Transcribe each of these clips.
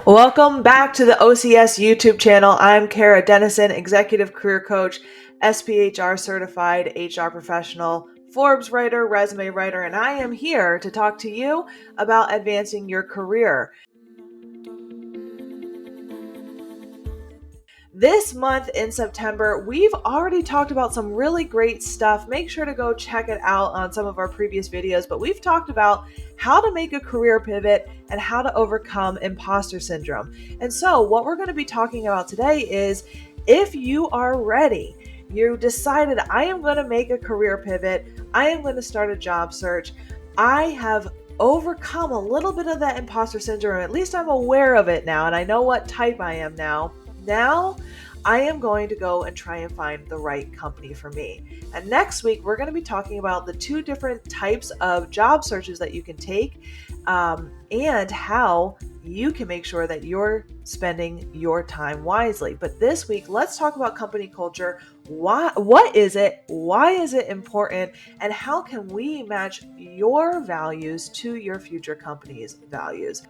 Welcome back to the OCS YouTube channel. I'm Kara Dennison, Executive Career Coach, SPHR Certified HR Professional, Forbes writer, resume writer, and I am here to talk to you about advancing your career. This month in September, we've already talked about some really great stuff. Make sure to go check it out on some of our previous videos, but we've talked about how to make a career pivot and how to overcome imposter syndrome. And so what we're going to be talking about today is if you are ready, you decided I am going to make a career pivot, I am going to start a job search, I have overcome a little bit of that imposter syndrome, at least I'm aware of it now, and I know what type I am now. Now, I am going to go and try and find the right company for me. And next week, we're going to be talking about the two different types of job searches that you can take and how you can make sure that you're spending your time wisely. But this week, let's talk about company culture. What is it? Why is it important? And how can we match your values to your future company's values?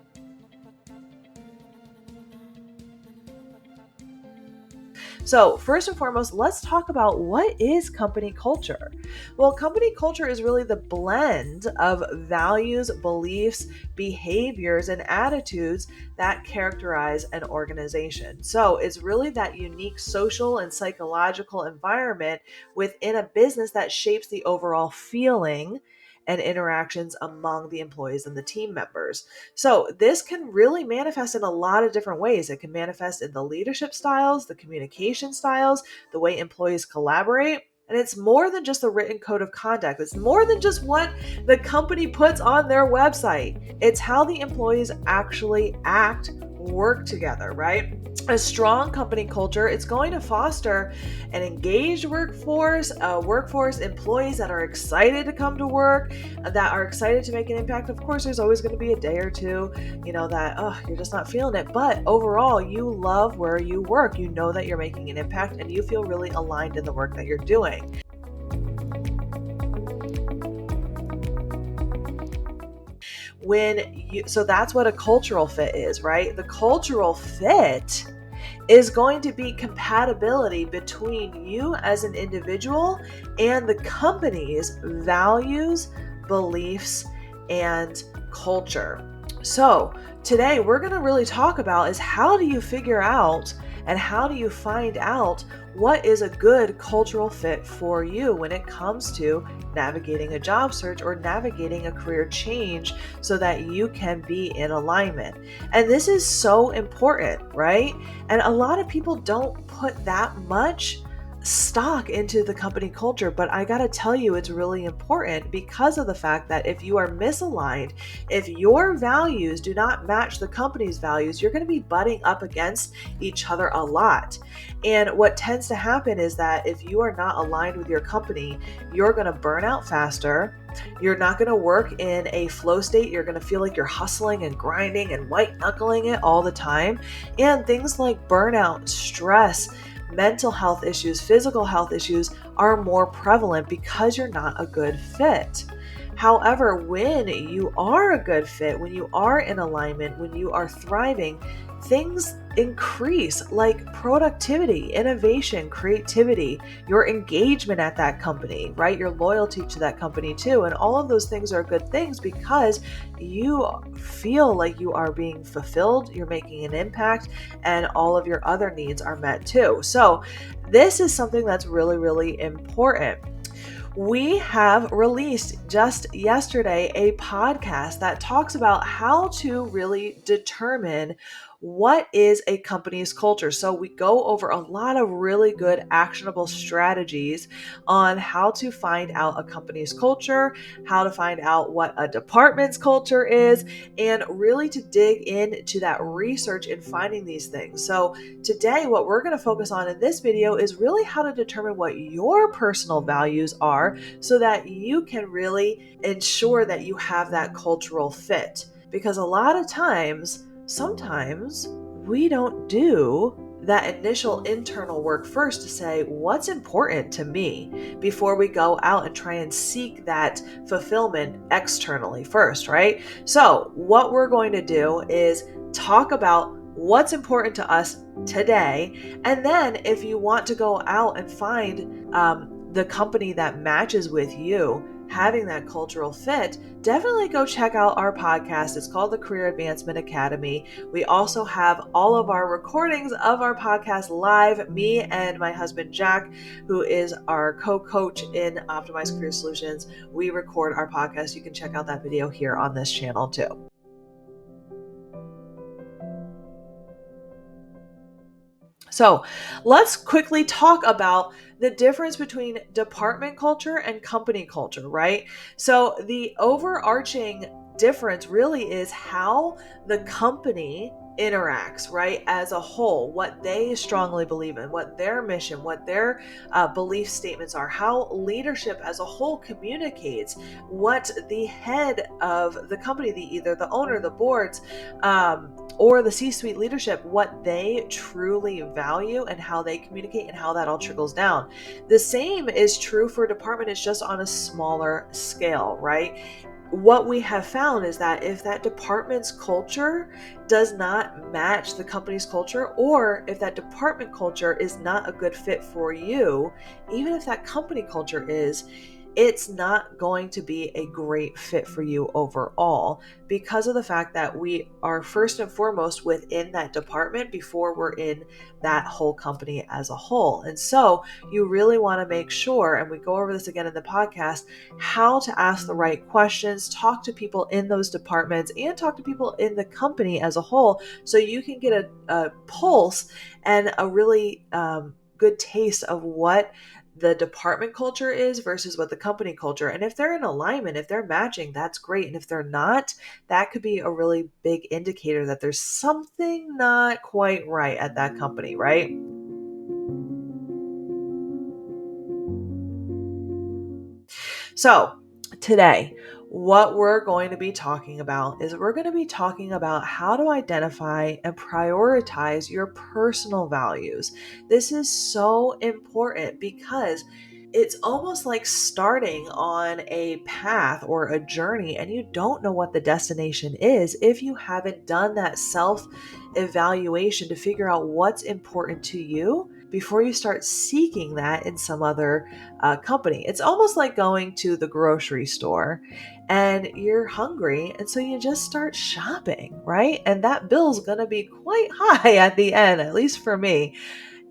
So first and foremost, let's talk about what is company culture. Well, company culture is really the blend of values, beliefs, behaviors, and attitudes that characterize an organization. So it's really that unique social and psychological environment within a business that shapes the overall feeling and interactions among the employees and the team members. So this can really manifest in a lot of different ways. It can manifest in the leadership styles, the communication styles, the way employees collaborate. And it's more than just a written code of conduct. It's more than just what the company puts on their website. It's how the employees actually act, work together, right? A strong company culture, it's going to foster an engaged workforce, employees that are excited to come to work, that are excited to make an impact. Of course, there's always going to be a day or two, that, you're just not feeling it. But overall, you love where you work. You know that you're making an impact and you feel really aligned in the work that you're doing. So that's what a cultural fit is, right? The cultural fit is going to be compatibility between you as an individual and the company's values, beliefs, and culture. So today we're going to really talk about is how do you figure out and how do you find out what is a good cultural fit for you when it comes to navigating a job search or navigating a career change so that you can be in alignment. And this is so important, right? And a lot of people don't put that much stock into the company culture, but I gotta tell you, it's really important because of the fact that if you are misaligned, if your values do not match the company's values, you're gonna be butting up against each other a lot. And what tends to happen is that if you are not aligned with your company, you're gonna burn out faster. You're not going to work in a flow state. You're going to feel like you're hustling and grinding and white knuckling it all the time. And things like burnout, stress, mental health issues, physical health issues are more prevalent because you're not a good fit. However, when you are a good fit, when you are in alignment, when you are thriving, things increase like productivity, innovation, creativity, your engagement at that company, right? Your loyalty to that company too. And all of those things are good things because you feel like you are being fulfilled, you're making an impact, and all of your other needs are met too. So this is something that's really, really important. We have released just yesterday a podcast that talks about how to really determine what is a company's culture. So we go over a lot of really good actionable strategies on how to find out a company's culture, how to find out what a department's culture is, and really to dig into that research in finding these things. So today, what we're going to focus on in this video is really how to determine what your personal values are so that you can really ensure that you have that cultural fit. Because a lot of times, sometimes we don't do that initial internal work first to say, what's important to me before we go out and try and seek that fulfillment externally first, right? So what we're going to do is talk about what's important to us today. And then if you want to go out and find the company that matches with you, having that cultural fit, definitely go check out our podcast. It's called the Career Advancement Academy. We also have all of our recordings of our podcast live. Me and my husband, Jack, who is our co-coach in Optimized Career Solutions, we record our podcast. You can check out that video here on this channel too. So let's quickly talk about the difference between department culture and company culture, right? So the overarching difference really is how the company interacts, right, as a whole, what they strongly believe in, what their mission, what their belief statements are, how leadership as a whole communicates, what the head of the company, either the owner, the boards, or the C-suite leadership, what they truly value and how they communicate and how that all trickles down. The same is true for a department. It's just on a smaller scale, right? What we have found is that if that department's culture does not match the company's culture, or if that department culture is not a good fit for you, even if that company culture is, it's not going to be a great fit for you overall, because of the fact that we are first and foremost within that department before we're in that whole company as a whole. And so you really want to make sure, and we go over this again in the podcast, how to ask the right questions, talk to people in those departments, and talk to people in the company as a whole, so you can get a pulse and a really good taste of what the department culture is versus what the company culture. And if they're in alignment, if they're matching, that's great. And if they're not, that could be a really big indicator that there's something not quite right at that company, right? So today, what we're going to be talking about is we're going to be talking about how to identify and prioritize your personal values. This is so important because it's almost like starting on a path or a journey and you don't know what the destination is if you haven't done that self evaluation to figure out what's important to you before you start seeking that in some other company. It's almost like going to the grocery store and you're hungry, and so you just start shopping, right? And that bill's going to be quite high at the end, at least for me,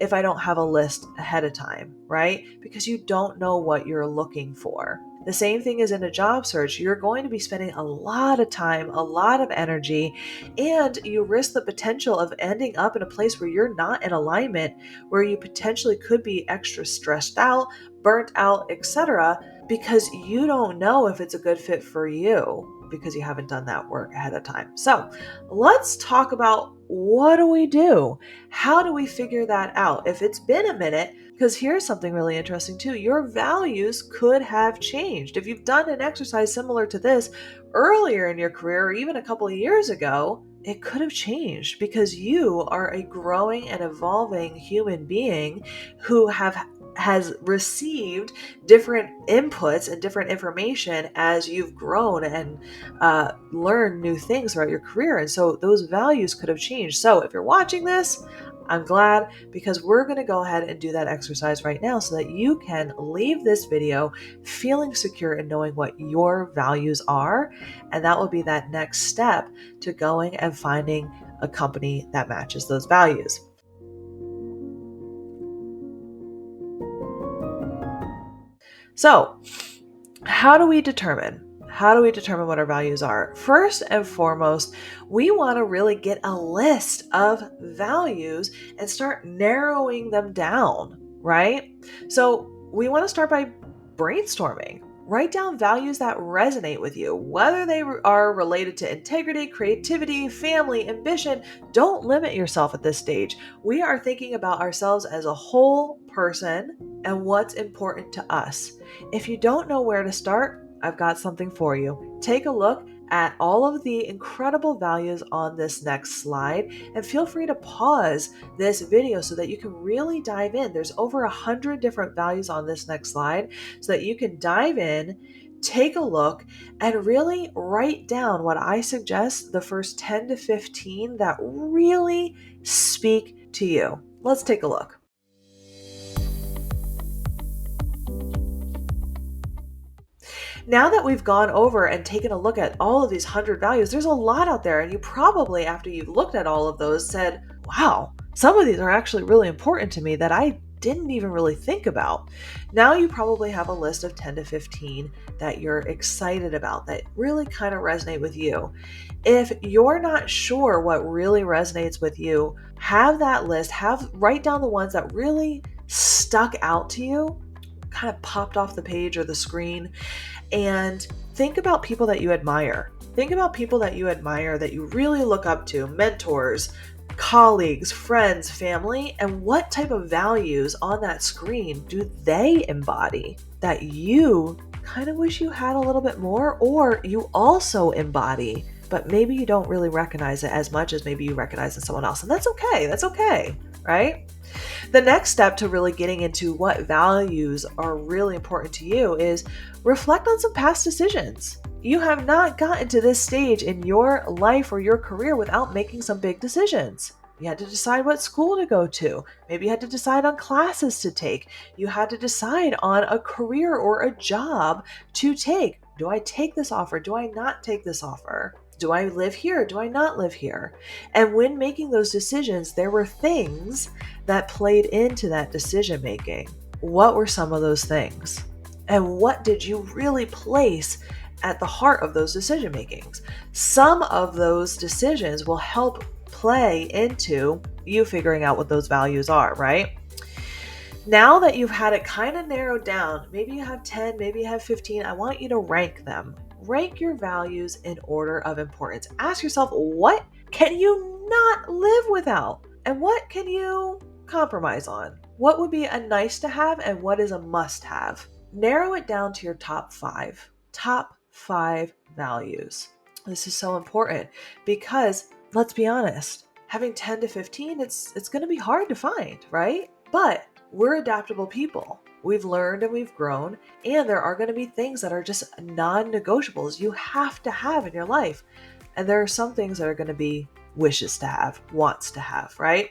if I don't have a list ahead of time, right? Because you don't know what you're looking for. The same thing is in a job search. You're going to be spending a lot of time, a lot of energy, and you risk the potential of ending up in a place where you're not in alignment, where you potentially could be extra stressed out, burnt out, etc., because you don't know if it's a good fit for you because you haven't done that work ahead of time. So let's talk about, what do we do? How do we figure that out? If it's been a minute, because here's something really interesting too. Your values could have changed. If you've done an exercise similar to this earlier in your career or even a couple of years ago, it could have changed because you are a growing and evolving human being who has received different inputs and different information as you've grown and learned new things throughout your career. And so those values could have changed. So if you're watching this, I'm glad, because we're going to go ahead and do that exercise right now so that you can leave this video feeling secure and knowing what your values are. And that will be that next step to going and finding a company that matches those values. So, how do we determine what our values are? First and foremost, we want to really get a list of values and start narrowing them down, right? So we want to start by brainstorming. Write down values that resonate with you, whether they are related to integrity, creativity, family, ambition. Don't limit yourself at this stage. We are thinking about ourselves as a whole person and what's important to us. If you don't know where to start, I've got something for you. Take a look at all of the incredible values on this next slide and feel free to pause this video so that you can really dive in. There's over 100 different values on this next slide so that you can dive in, take a look and really write down what I suggest the first 10 to 15 that really speak to you. Let's take a look. Now that we've gone over and taken a look at all of these 100 values, there's a lot out there. And you probably, after you've looked at all of those, said, wow, some of these are actually really important to me that I didn't even really think about. Now you probably have a list of 10 to 15 that you're excited about that really kind of resonate with you. If you're not sure what really resonates with you, have that list, write down the ones that really stuck out to you, kind of popped off the page or the screen, and think about people that you admire. Think about people that you admire, that you really look up to, mentors, colleagues, friends, family, and what type of values on that screen do they embody that you kind of wish you had a little bit more, or you also embody, but maybe you don't really recognize it as much as maybe you recognize in someone else. And that's okay. That's okay, right? The next step to really getting into what values are really important to you is reflect on some past decisions. You have not gotten to this stage in your life or your career without making some big decisions. You had to decide what school to go to. Maybe you had to decide on classes to take. You had to decide on a career or a job to take. Do I take this offer? Do I not take this offer? Do I live here? Do I not live here? And when making those decisions, there were things that played into that decision making. What were some of those things? And what did you really place at the heart of those decision makings? Some of those decisions will help play into you figuring out what those values are, right? Now that you've had it kind of narrowed down, maybe you have 10, maybe you have 15, I want you to rank them. Rank your values in order of importance. Ask yourself, what can you not live without? And what can you compromise on? What would be a nice to have and what is a must have? Narrow it down to your top five. Top five values. This is so important because let's be honest, having 10 to 15, it's going to be hard to find, right? But we're adaptable people. We've learned and we've grown, and there are going to be things that are just non-negotiables you have to have in your life. And there are some things that are going to be wishes to have, wants to have, right?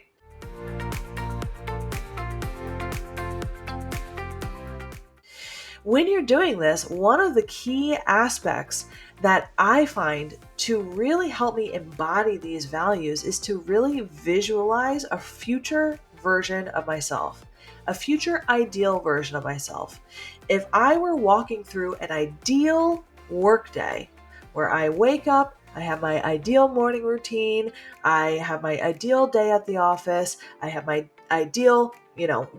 When you're doing this, one of the key aspects that I find to really help me embody these values is to really visualize a future version of myself, a future ideal version of myself. If I were walking through an ideal workday where I wake up, I have my ideal morning routine, I have my ideal day at the office, I have my ideal,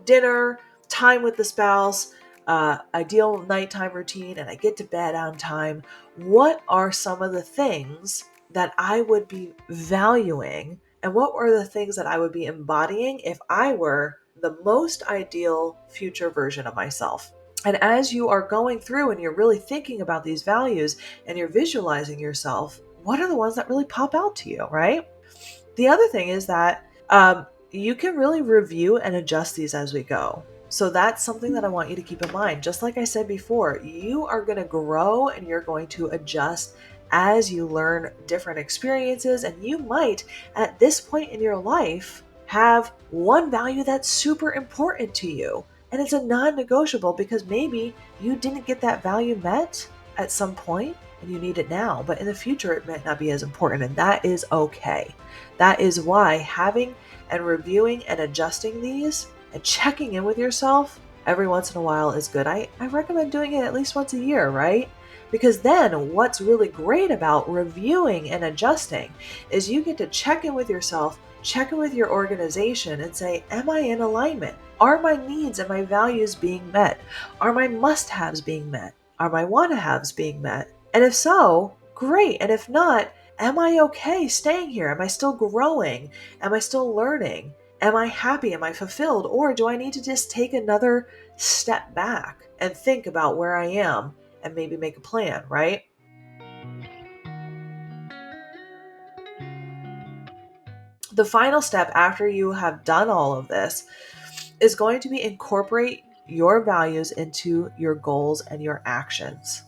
dinner, time with the spouse, ideal nighttime routine, and I get to bed on time, what are some of the things that I would be valuing, and what were the things that I would be embodying if I were the most ideal future version of myself? And as you are going through and you're really thinking about these values and you're visualizing yourself, what are the ones that really pop out to you, right? The other thing is that you can really review and adjust these as we go. So that's something that I want you to keep in mind. Just like I said before, you are going to grow and you're going to adjust as you learn different experiences. And you might, at this point in your life, have one value that's super important to you. And it's a non-negotiable because maybe you didn't get that value met at some point and you need it now. But in the future, it might not be as important. And that is okay. That is why having and reviewing and adjusting these and checking in with yourself every once in a while is good. I recommend doing it at least once a year, right? Because then what's really great about reviewing and adjusting is you get to check in with yourself, check in with your organization and say, am I in alignment? Are my needs and my values being met? Are my must-haves being met? Are my want-to-haves being met? And if so, great. And if not, am I okay staying here? Am I still growing? Am I still learning? Am I happy? Am I fulfilled? Or do I need to just take another step back and think about where I am and maybe make a plan, right? The final step after you have done all of this is going to be incorporate your values into your goals and your actions.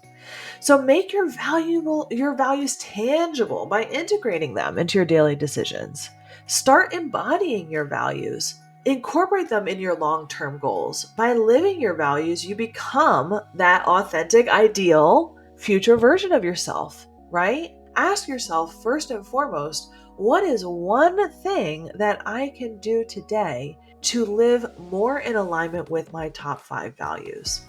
So make your values tangible by integrating them into your daily decisions. Start embodying your values. Incorporate them in your long-term goals. By living your values, you become that authentic, ideal future version of yourself, right? Ask yourself first and foremost, what is one thing that I can do today to live more in alignment with my top 5 values?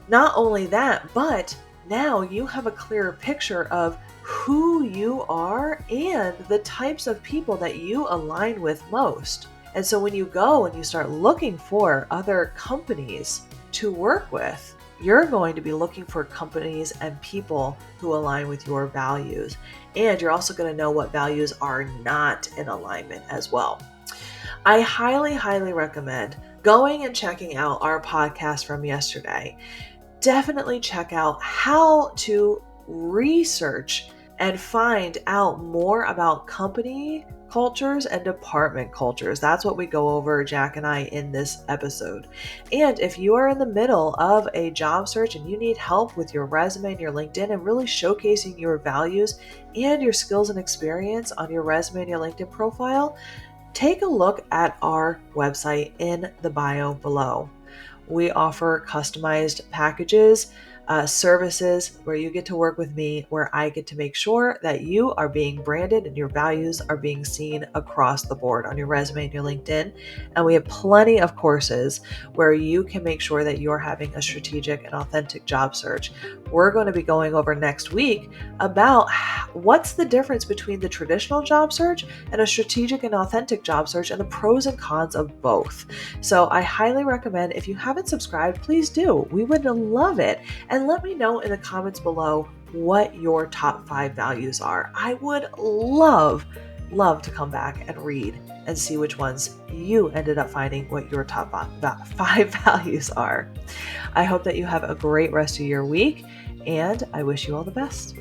Not only that, but now you have a clearer picture of who you are and the types of people that you align with most. And so when you go and you start looking for other companies to work with, you're going to be looking for companies and people who align with your values. And you're also going to know what values are not in alignment as well. I highly, highly recommend going and checking out our podcast from yesterday. Definitely check out how to research and find out more about company cultures and department cultures. That's what we go over, Jack and I, in this episode. And if you are in the middle of a job search and you need help with your resume and your LinkedIn and really showcasing your values and your skills and experience on your resume and your LinkedIn profile, take a look at our website in the bio below. We offer customized packages, services where you get to work with me, where I get to make sure that you are being branded and your values are being seen across the board on your resume and your LinkedIn. And we have plenty of courses where you can make sure that you're having a strategic and authentic job search. We're going to be going over next week about what's the difference between the traditional job search and a strategic and authentic job search and the pros and cons of both. So I highly recommend, if you haven't subscribed, please do. We would love it. And let me know in the comments below what your top 5 values are. I would love to come back and read and see which ones you ended up finding what your top 5 values are. I hope that you have a great rest of your week, and I wish you all the best.